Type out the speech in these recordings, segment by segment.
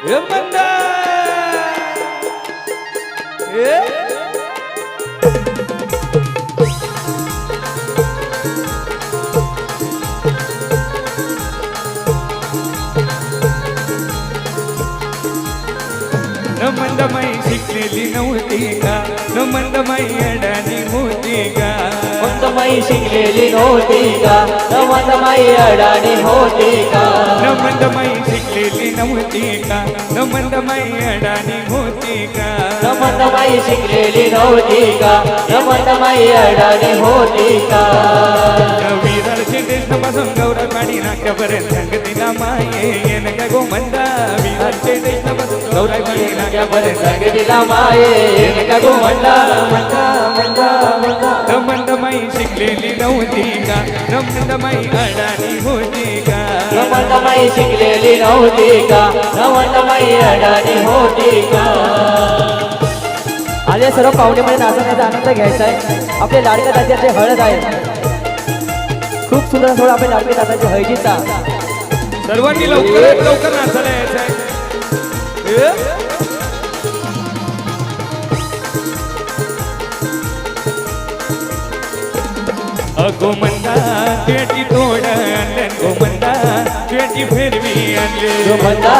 मंदा मंदमाई शिकलेली नव्हती का मंदमाई अडाणी होती का मंदमाई शिकलेली नव्हती का मंदमाई अडाणी होती का मंदमाई शिकलेली नव्हती का मंदमाई अडाणी होती का मंदमाई शिकलेली नव्हती का मंदमाई अडाणी होती का विरारचे देशपासून गौरवाडी नाक्यापर्यंत संगतीला माये येन का गो मंदा विरारचे देशपासून गौरवाडी नाक्यापर्यंत संगतीला माये येन का गो मंदा मंदा मंदा मंदा मंदमाई शिकलेली नव्हती का मंदमाई अडाणी होती का मंदमाई शिकलेली नव्हती का मंदमाई अडाणी होती का आले सर्व पाहुणेमध्ये नाचण्याचा आनंद घ्यायचा आहे. आपले लाडक्या तात्याचे हळद आहे. खूप सुंदर थोडा आपल्या लाडक्या तात्याची हळदीचा सर्वांनी लवकरात लवकर नाचायला यायचं आहे. अगो मंदा तुझी तोड आणले गो मंदा तुझी फेरवी आणले गो मंदा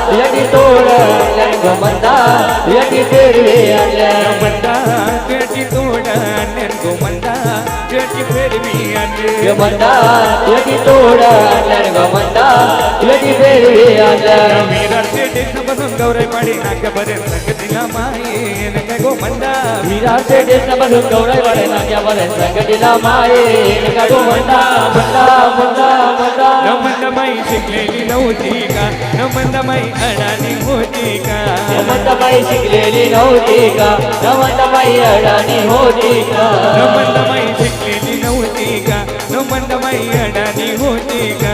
तुझी तोड आणले गो मंदा तुझी फेरवी आणले मंदा तुझी तोड आणले गो मंदा तुझी फेरवी आणले गो मंदा तुझी तोड आणले गो मंदा तुझी फेरवी आणले विरारचे देशपासून गौरवाडी नाक्यापर्यंत संगतीला माये नका गो मंदा विरारचे देशपासून गौरवाडी नाक्यापर्यंत संगतीला माये नका गो मंदा मंदा मंदा मंदा मंदमाई शिकलेली नव्हती का मंदमाई अडाणी होती का मंदमाई शिकलेली नव्हती का मंदमाई अडाणी होती का मंदमाई शिकलेली नव्हती का मंदमाई अडाणी होती का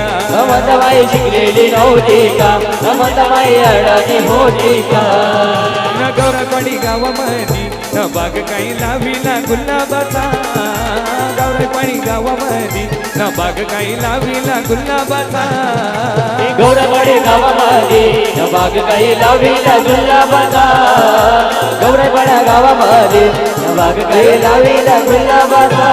मंदमाई शिकलेली नव्हती का मंदमाई अडाणी होती का न गौरवाडी गावामध्ये न बाग काही लाविला गुलाबाचा गौरवाडी गावामध्ये न बाग काही लाविला गुलाबाचा गौरवाडी गावामध्ये न बाग काही लाविला गुलाबाचा गौरवाड्या गावामध्ये न बाग काही लाविला गुलाबाचा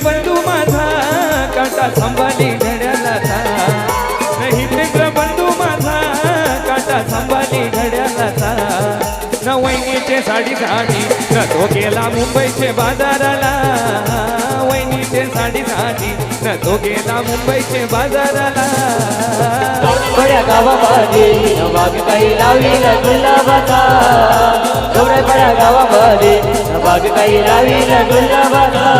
बंधू माझा काटा संभाली घड्याला था नाही मित्र बंधू माझा काटा संभाली घड्याला था न वहिनीचे साडी न तो गेला मुंबईचे बाजाराला वहिनीचे साडी न तो गेला मुंबईचे बाजाराला बड्या गावामध्ये न बाग काही लाविला गुलाबाचा बड्या गावामध्ये न बाग काही लाविला गुलाबाचा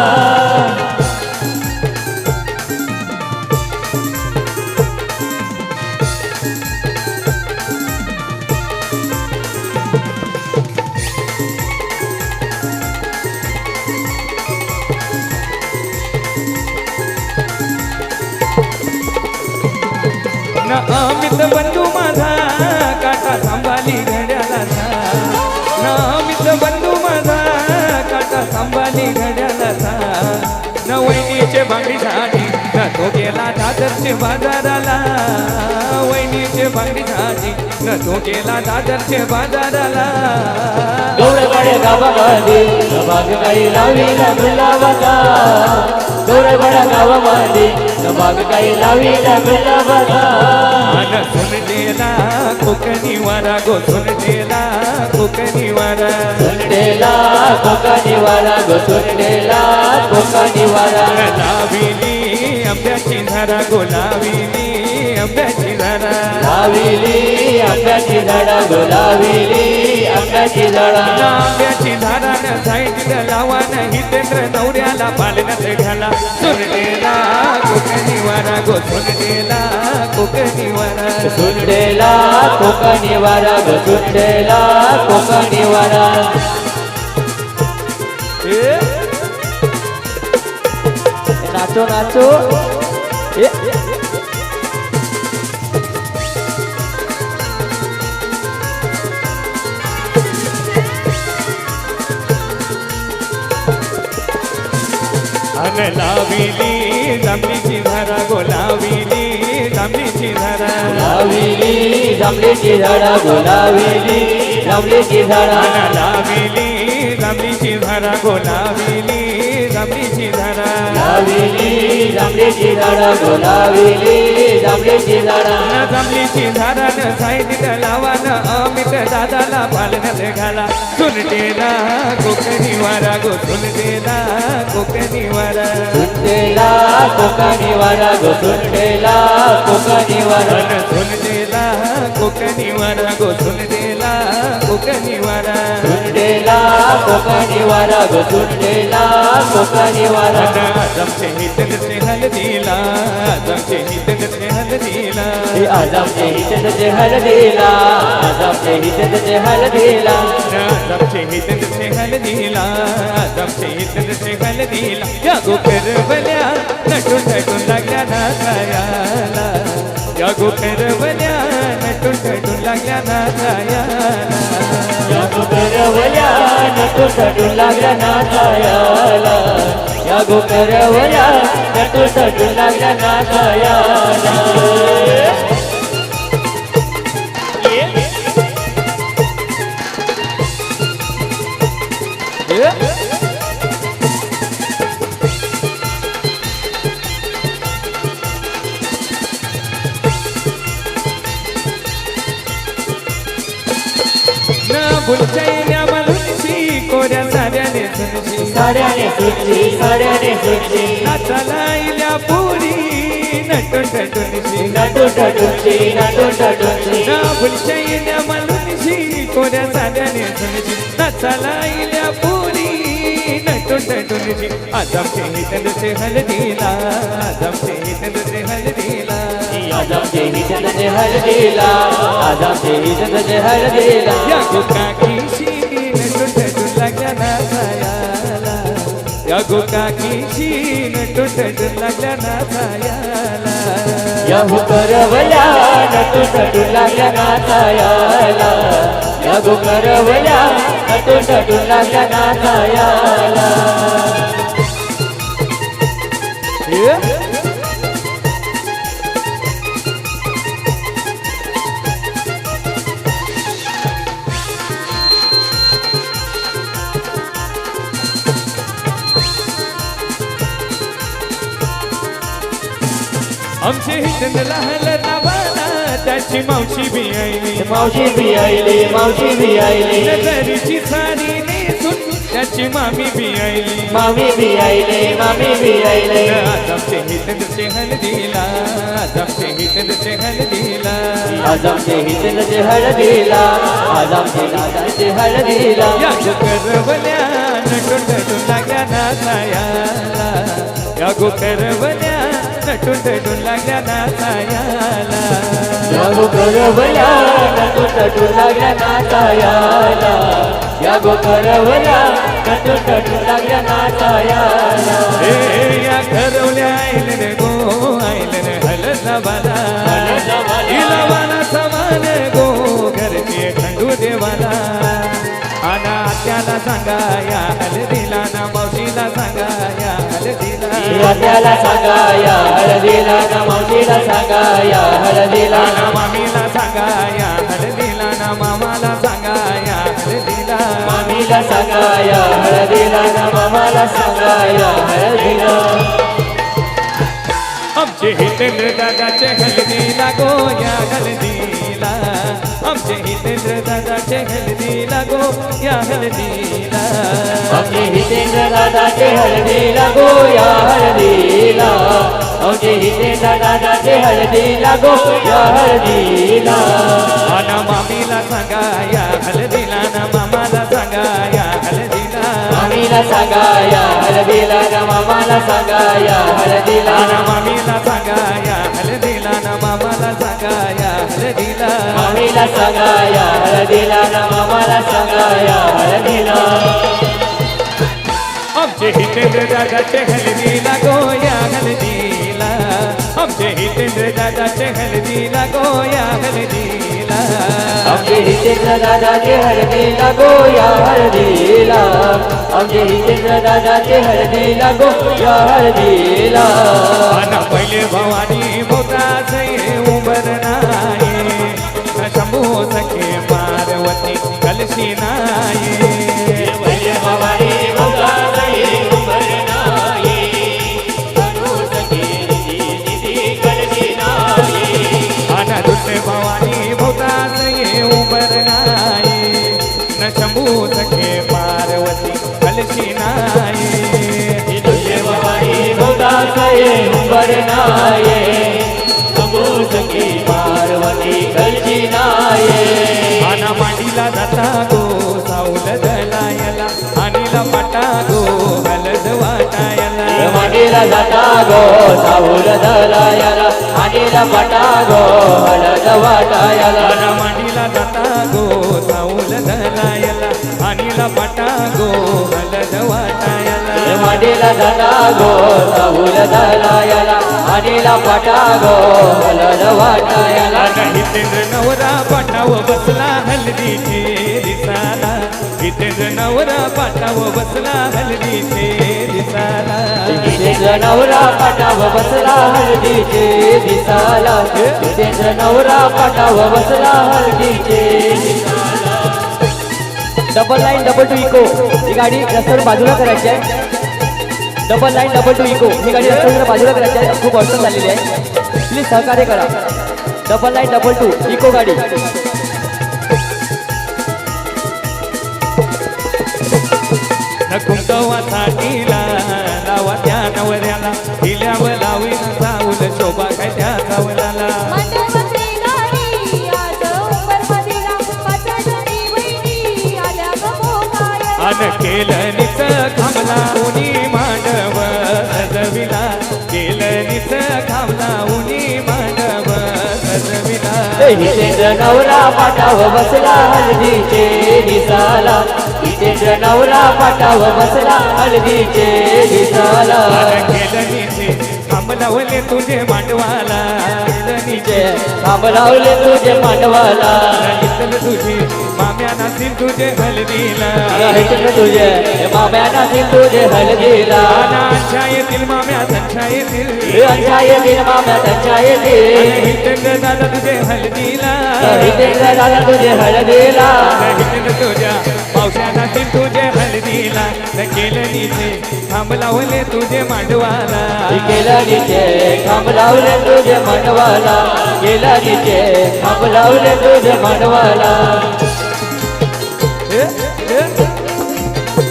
अमित बंधू माझा काटा सांभाली घड्याला था न अमित बंधू माझा काटा सांभाली घड्याला था न वहिनीचे बांगडीसाठी न तो गेला दादरचे बाजाराला वहिनीचे बांगडीसाठी न तो गेला दादरचे बाजाराला गौरवाड्या गावामध्ये न बाग काही लाविला गुलाबाचा गौरवाड्या गावामध्ये न बाग काही लाविला गुलाबाचा न सुनलेला कोकणी वारा गो सुनलेला कोकणी वारा सुनलेला कोकणी वारा गो सुनलेला कोकणी वारा लाविली आंब्याची झाडा गो लाविली आंब्याची झाडा लाविली आंब्याची झाडा गो लाविली आंब्याची झाडा आंब्याची झाडा न साईडला लावा नाही तेंद्र नवऱ्याला पालनात घाला सुनलेला कोकणी वारा गो सुनलेला कोकणी वारा सुनलेला कोकणी वारा गो सुनलेला कोकणी वारा नाचो नाचो ए, अन लाविली जांभळीची धारा गो लाविली जांभळीची धारा लाविली जांभळीची झाडा गो लाविली जांभळीची झाडा अन लाविली जांभळीची धारा गो लाविली जांभळीची धारा लाविली जांभळीची झाडा गो लाविली जांभळीची झाडा न जांभळीची धारा न साईडीत लावा न अमित दादाला पालण्यात घाला सुनटेला कोकणी वारा गो सुनटेला कोकणी वारा सुनतेला कोकणी वारा गो सुनतेला कोकणी वारा अन सुनटेला कोकणी वारा गो सुनटेला कोकणी वारा सुनतेला कोकणी वारा गो सुनतेला कोकणी वारा आजमचे हितनचे हलदीला आजमचे हितनचे हलदीला आजमचे हितनचे हलदीला आजमचे हितनचे हलदीला आजमचे हितनचे हलदीला आजमचे हितनचे हलदीला या गोकर बल्या नटून नटून लागल्या नाचायाला या गोकर बल्या नटून नटून लागल्या नाचायाला या गोकरवल्या नटून नटून लागल्या नाचायाला या गोकरवल्या नटून नटून लागल्या नाचायाला बुलचैन्या मलुनशी कोऱ्या साड्याने सुनशी साड्याने सुटली साड्याने सुटली नाचाला इल्या पुरी नटून नटूनशी नटून नटूनची नटून नटूनची ना बुलचैन्या मलुनशी कोऱ्या साड्याने सुनशी नाचाला इल्या पुरी नटून नटूनशी आजमचे हितनचे हलदीला आजमचे हितनचे हलदीला आजमचे हितनचे हलदीला आजमचे हितनचे हलदीला या गोकाकीशी नटून नटून लागल्या नाचायाला या गोकाकीशी नटून नटून लागल्या नाचायाला या गोकरवल्या नटून नटून लागल्या नाचायाला या गोकरवल्या नटून नटून लागल्या नाचायाला आमचे हितन लहल नवाला त्याची मावशी बी आईली मावशी बी आईली मावशी बी आईली नजरीची साडी नेसून त्याची मामी बी आईली मामी बी आईली मामी बी आईली आजमचे हितनचे हलदीला आजमचे हितनचे हलदीला आजमचे हितनचे हळदीला आजमचे दादाचे हळदीला या गोकरवल्या नटून नटून लागल्या नाचायाला या गोकरवल्या नटून नटून लागल्या नाचायाला या गोकरवल्या नटून नटून लागल्या नाचायाला या गोकरवल्या नटून नटून लागल्या नाचायाला या घरवल्या आईलन गो आईलन हलदवाला इलावाला समान गो घरचे खंडू देवाला आना आत्याला सांगा या हलदीला ना मावशीला सांगा या हलदीला त्याला सांगा या हळदीला ना मावशीला सांगा या हळदीला ना मामीला सांगा या हलदीला ना मामाला सांगा या हलदीला मामीला सांगा या हळदीला ना मामाला सांगा या हळदीला आमचे हितेंद्र दादाचे हलदीला गो या हलदीला आमचे हितेंद्र दादाचे हलदीला गो या हलदीला आमचे हितेंद्र दादाचे हळदीला गो या हळदीला आमचे हितेंद्र दादाचे हळदीला गो या हळदीला ना मामीला सांगा या हलदीला ना मामाला सांगा या हलदीला मामीला सांगा या हळदीला ना मामाला सांगा या हळदीला ना मामीला सांगा या हलदीला ना मामाला सांगा या हलदीला मामीला सांगा या हळदीला ना मामाला सांगा या हळदीला आमचे हितेंद्र दादाचे हलदीला गो या हलदीला दादाचे हळदीला गोया हळदीला आमचे हितेंद्र दादाचे हळदीला गोया हळदीला आमचे हितेंद्र दादाचे हळदीला गोया हळदीला आणि पहिले भवानी भोवताच ये उंबर नाही न शंभू सखे पार्वती कलशी नाही पहिले भवानी भोवताच ये उंबर नाही शंभू सखे निधी कलशी नाही आणि दुसरे भवानी भोवताच ये उंबर नाही न शंभू सखे पार्वती कलशी नाही दुसरे भवानी भोवताच ये उंबर नाही शंभू सखे पार्वती कलशी नाही आना मांडीला जाता गो साऊल दलायला आणीला पाटा गो हलद वाटायला मांडीला जाता गो साऊल दलायला आणीला पटा गो हळद वाटायला आना मांडीला जाता गो साऊल दलायला आणीला पाटा गो हलद वाटायला मांडीला जाता गो साऊल दलायला आणीला पटा गो हळद वाटायला हितेंद्र नवरा पाटाव बसला हलदीचे दिसाला हितेंद्र नवरा पाटाव बसला हलदीचे दिसाला हितेंद्र नवरा पाटाव बसला हळदीचे दिसाला हितेंद्र नवरा पाटाव बसला हळदीचे double line double to Eeco ही गाडी रस्त्यावर बाजूला करायची आहे double line double to Eeco ही गाडी रस्त्यावर बाजूला करायची आहे खूप अडचण झालेली आहे प्लीज सहकार्य करा double line double to eco गाडी कुंकवासाठीला लावा त्या नवऱ्याला हिल्यावर लावीन साऊल शोभा काय त्या सावलाला अन केलं निच खांबला उनी मांडव सजविला केलं निच खांबला उनी मांडव सजविला हितेंद्र नवरा पाटाव बसला हळदीचे दिसाला हितेंद्र नवरा पाटाव बसला हळदीचे दिसाला केलं निचे खांबलावले तुझे मांडवाला केलं खांब लावले तुझे मांडवाला इथलं तुझे माम्या नातील तुझे हलदीला हितेंद्र तुझे माम्या नातील तुझे हळदीला अच्छा येतील माम्या संख्या येतील अंछा येतील माम्या त्यांच्या येतील हितेंद्र दादा तुझे हलदीला हितेंद्र दादा तुझे हळदीला हितेंद्र तुझ्या पावसा नातील तुझे हलदीला न केलं निचे थांब लावले तुझे मांडवाला गेला निचे खांब लावले तुझे मांडवाला गेला निचे खांब लावले तुझे मांडवाला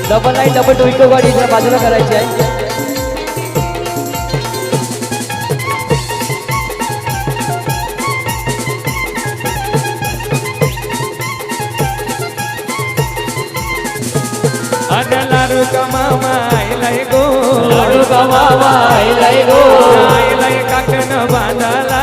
double line double to eco गाडी इथं बाजूला करायची आहे लाडू का मामा आयलाय गो लाडू का मामा आईलाय गो आयलाय काकण बांधाला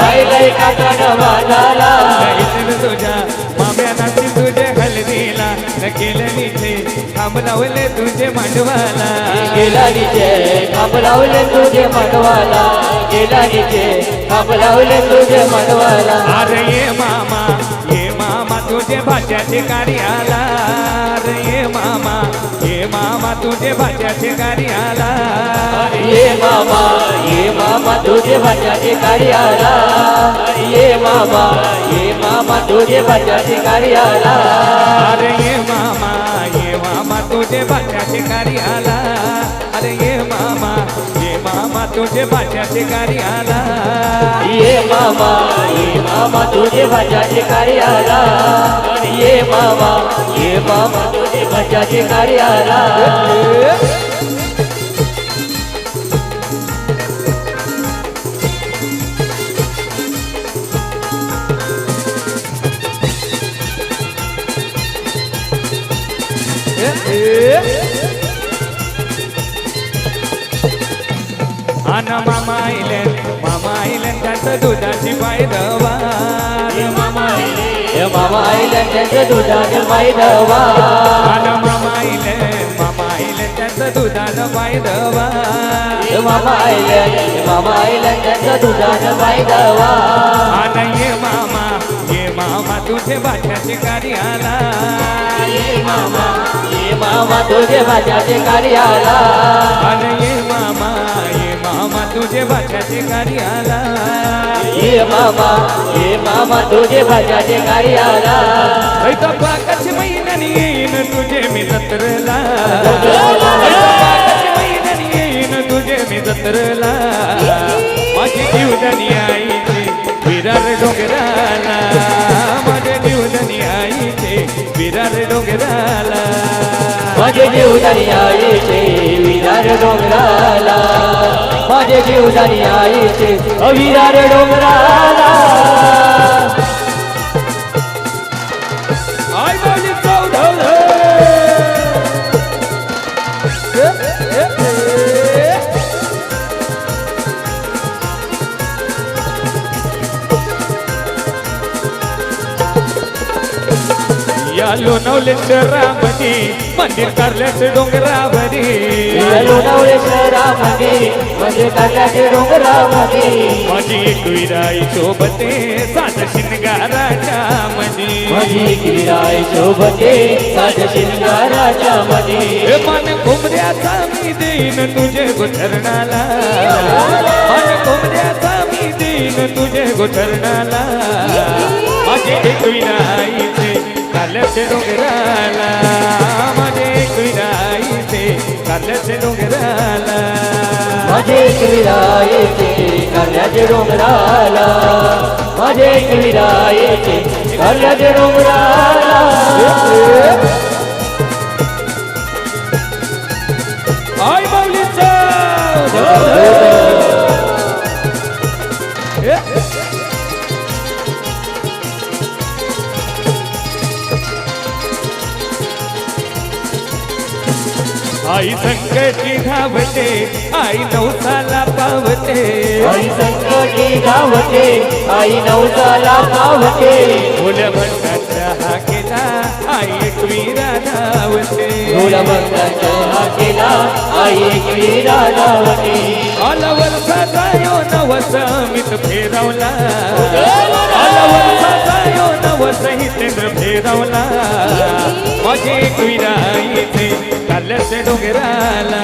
आईलाय काकण बांधाला इथं तुझ्या माम्या नाती तुझे हलदीला न केलं निचे थांब लावले तुझे मांडवाला गेला निचे खांब लावले तुझे मांडवाला गेला निचे खांब लावले तुझे मांडवाला अरे ये मामा तुझे भाच्याचे कार्याला अरे ये मामा तुझे भाच्याचे कार्याला ये मामा तुझे भाच्याचे कार्याला ये मामा तुझे भाच्याचे कार्याला अरे ये मामा तुझे भाच्याचे कार्याला अरे ये मामा तुझे भाच्याचे कार्याला ये मामा तुझे भाच्याचे कार्याला ये मामा तुझे भाच्याचे कार्याला अन मामा आईले त्याचं दुधाची पायदवा मामा आईले त्याचं दुधाने पायदवा अन मामा आईले त्याचं दुधानं पायदवा मामा आयलंड त्यांचा तुझा फायदावा आला ये मामा तुझे बाच्याचे कार्याला ये मामा तुझे भाज्याचे कार्याला आला ये मामा तुझे बाच्याचे कार्याला ये मामा तुझे भाज्याचे कार्याला ऐका पाकाची महिन्यानी येईन तुझे मी जत्रला ऐका पाकाची महिन्यानी येईन तुझे मी जत्रला माझी जीवदानी आईचे विरार डोंगराला माझे जीवदानी आईचे विरार डोंगराला माझे जीवदानी आईचे विरार डोंगराला माझे जीवदानी आईचे विरार डोंगराला आई बाजी चौधव या लोणावलेश्वरामध्ये मंदिर कारल्याचे डोंगरावरी लोणावळे शहरामध्ये म्हणजे काट्याचे डोंगरामध्ये माझी एकविराई सोबते सात शिंगाराच्या मनी माझी गिराय शोभते साज शिंगाराच्या मध्ये हे मन कोंबड्याचा मी देईन तुझे गोचरणाला मन कोंबड्याचा मी देईन तुझे गोचरणाला माझे एकविराईचे कारल्याचे डोंगराला माझे एकविराईचे कारल्याचे डोंगराला माझे गिरायचे कार्याचे डोंगराला माझे गिरायचे कार्याचे डोंगराला आई माऊलीचा आई संकटी धावते आई नवसाला पावते आई संकटी गावते आई नवसाला पावते फुलं भक्ताच्या हाकेला आई एकवीरा धावते फुला भक्ताच्या हाकेला आई गिरा लावते आला वर्षाचा यो नवस मित फेरवला आला वर्षाचा यो नवस हितेंद्र फेरवला माझे एकवीरा येते कारल्याचे डोंगराला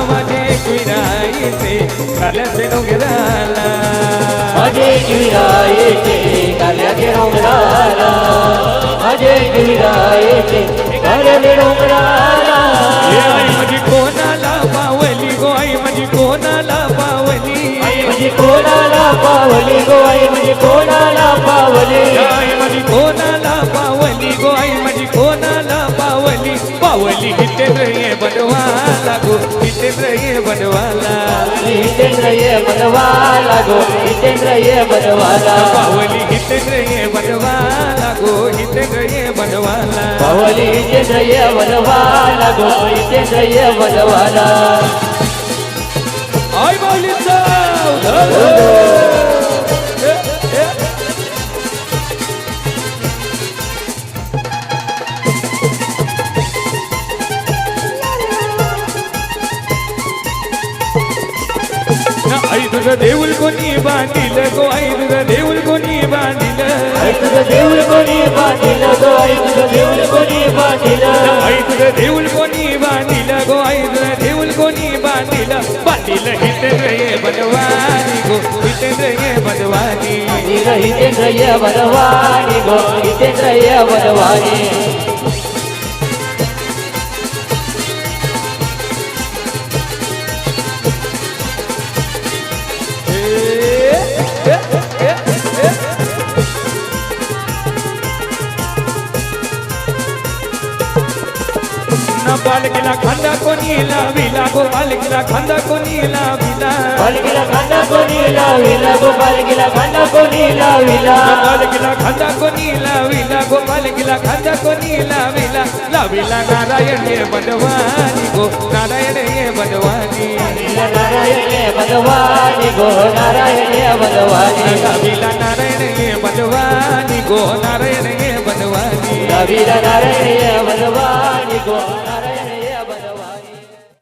माझे एकविराईचे कारल्याचे डोंगराला माझे गिरायचे कार्याचे डोंगराला माझे गिरायचे कार्याचे डोंगराला हे आई माझी कोणाला पावली गो आई माझी कोणाला पावली म्हणजे कोणाला पावली गो आई म्हणजे कोणाला पावली आई माझी कोणाला पावली गो आई माझी कोणाला पावली पावली हितेंद्र ये बनवाला गो हितेंद्र ये बनवाला हितेंद्र ये बनवाला गो हितेंद्र ये बनवाला पावली हितेंद्र ये बनवाला गो हितेंद्र ये बनवाला पावली हितेंद्र ये बनवाला गो हितेंद्र ये बनवाला आई माऊलीचा आई तुझं देऊळ कोणी बांधिल गो आई तुझं देऊळ कोणी बांधिल आई तुझं देऊळ कोणी बांधिलं गो आई तुझं देऊळ कोणी बांधिलं आई तुझं देऊळ कोणी बांधिल गो आई तुझं देऊळ कोणी बांधिल बांधिल हितेंद्र ये बनवानी गो हितेंद्र ये बनवानी हितेंद्र ये बनवानी गो हितेंद्र ये बनवानी बालकीला खांदा कोणी लाविला गो बालकीला खांदा कोणी लाविला बालकीला खांदा कोणी लाविला गो बालकीला खांदा कोणी लाविला बालकीला खांदा कोणी लाविला गो बालकीला खांदा कोणी लाविला लाविला नारायण ये बनवानी गो नारायण ये बनवानी नारायण ये बनवानी गो नारायण ये बनवानी लाविला नारायण ये बनवानी गो नारायण ये बनवानी लाविला नारायण ये बनवानी गो नारायण ये बनवानी